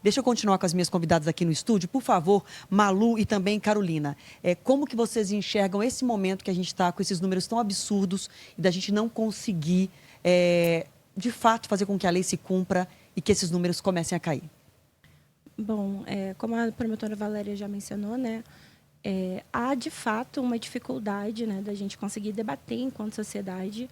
Deixa eu continuar com as minhas convidadas aqui no estúdio. Por favor, Malu e também Carolina. Como que vocês enxergam esse momento que a gente está com esses números tão absurdos e da gente não conseguir, de fato, fazer com que a lei se cumpra e que esses números comecem a cair? Bom, como a promotora Valéria já mencionou, né, há, de fato, uma dificuldade, né, da gente conseguir debater, enquanto sociedade,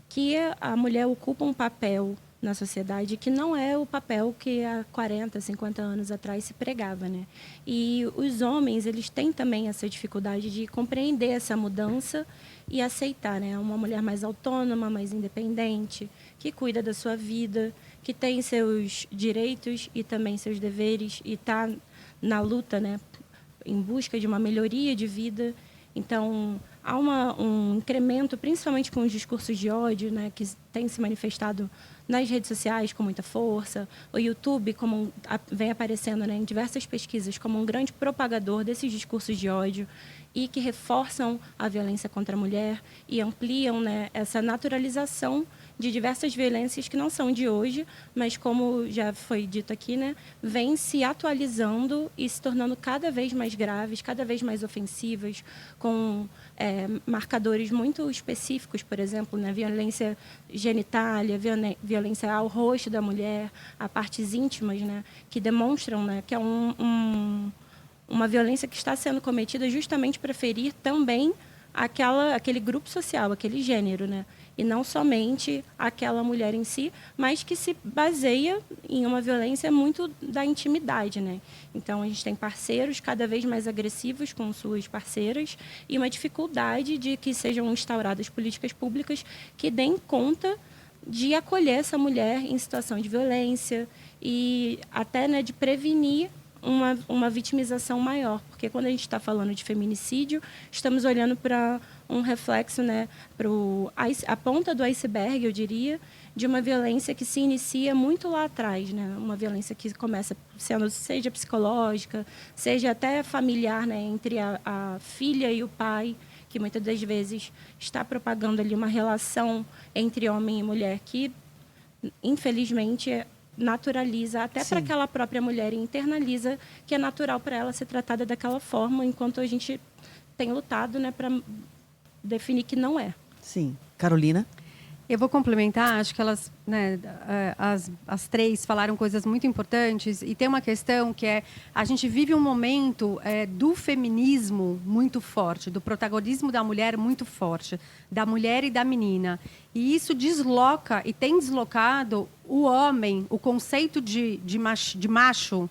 que a mulher ocupa um papel na sociedade que não é o papel que há 40, 50 anos atrás se pregava, né? E os homens, eles têm também essa dificuldade de compreender essa mudança e aceitar, né? Uma mulher mais autônoma, mais independente, que cuida da sua vida, que tem seus direitos e também seus deveres e está na luta, né, em busca de uma melhoria de vida. Então, há um incremento, principalmente com os discursos de ódio, né, que tem se manifestado nas redes sociais com muita força. O YouTube, como vem aparecendo, né, em diversas pesquisas, como um grande propagador desses discursos de ódio e que reforçam a violência contra a mulher e ampliam, né, essa naturalização de diversas violências que não são de hoje, mas, como já foi dito aqui, né, vem se atualizando e se tornando cada vez mais graves, cada vez mais ofensivas, com marcadores muito específicos, por exemplo, né, violência genitália, violência ao rosto da mulher, a partes íntimas, né, que demonstram, né, que é uma violência que está sendo cometida justamente para ferir também aquele grupo social, aquele gênero, né? E não somente aquela mulher em si, mas que se baseia em uma violência muito da intimidade, né? Então, a gente tem parceiros cada vez mais agressivos com suas parceiras e uma dificuldade de que sejam instauradas políticas públicas que deem conta de acolher essa mulher em situação de violência e até, né, de prevenir uma vitimização maior, porque quando a gente está falando de feminicídio, estamos olhando para um reflexo, né, para a ponta do iceberg, eu diria, de uma violência que se inicia muito lá atrás, né, uma violência que começa sendo, seja psicológica, seja até familiar, né, entre a filha e o pai, que muitas das vezes está propagando ali uma relação entre homem e mulher que, infelizmente, naturaliza até para aquela própria mulher e internaliza que é natural para ela ser tratada daquela forma, enquanto a gente tem lutado, né, para definir que não é. Sim. Carolina? Eu vou complementar, acho que elas, né, as três falaram coisas muito importantes e tem uma questão que a gente vive um momento do feminismo muito forte, do protagonismo da mulher muito forte, da mulher e da menina. E isso desloca e tem deslocado o homem, o conceito de macho,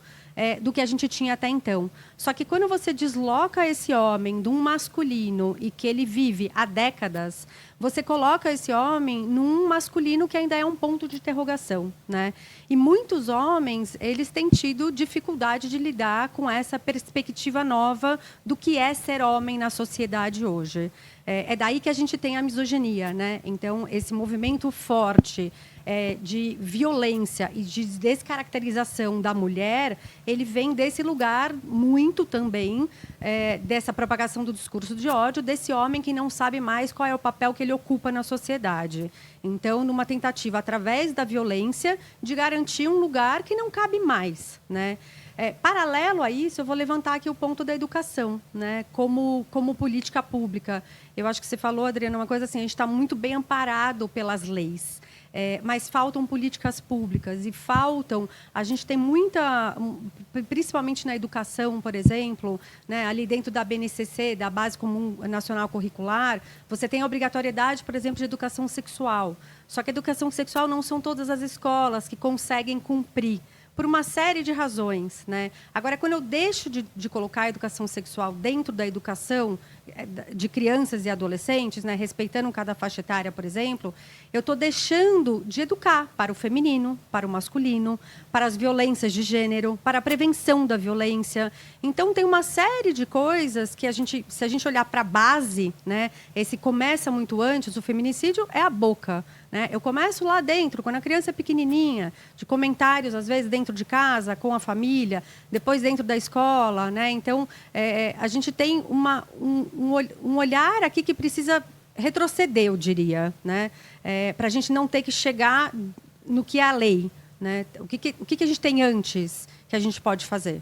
do que a gente tinha até então. Só que quando você desloca esse homem de um masculino e que ele vive há décadas, você coloca esse homem num masculino que ainda é um ponto de interrogação, né? E muitos homens, eles têm tido dificuldade de lidar com essa perspectiva nova do que é ser homem na sociedade hoje. É daí que a gente tem a misoginia, né? Então, esse movimento forte de violência e de descaracterização da mulher, ele vem desse lugar muito também, dessa propagação do discurso de ódio, desse homem que não sabe mais qual é o papel que ele ocupa na sociedade. Então, numa tentativa, através da violência, de garantir um lugar que não cabe mais, né? Paralelo a isso, eu vou levantar aqui o ponto da educação, né? Como política pública. Eu acho que você falou, Adriana, uma coisa assim, a gente está muito bem amparado pelas leis. Mas faltam políticas públicas e a gente tem muita, principalmente na educação, por exemplo, né, ali dentro da BNCC, da Base Comum Nacional Curricular, você tem a obrigatoriedade, por exemplo, de educação sexual. Só que a educação sexual não são todas as escolas que conseguem cumprir, por uma série de razões, né? Agora, quando eu deixo de colocar a educação sexual dentro da educação de crianças e adolescentes, né, respeitando cada faixa etária, por exemplo, eu estou deixando de educar para o feminino, para o masculino, para as violências de gênero, para a prevenção da violência. Então, tem uma série de coisas que se a gente olhar para a base, né, esse começa muito antes, o feminicídio é a boca, né? Eu começo lá dentro, quando a criança é pequenininha, de comentários, às vezes, dentro de casa, com a família, depois dentro da escola, né? Então, a gente tem um olhar aqui que precisa retroceder, eu diria, né? Para a gente não ter que chegar no que é a lei, né? O que a gente tem antes? que a gente pode fazer.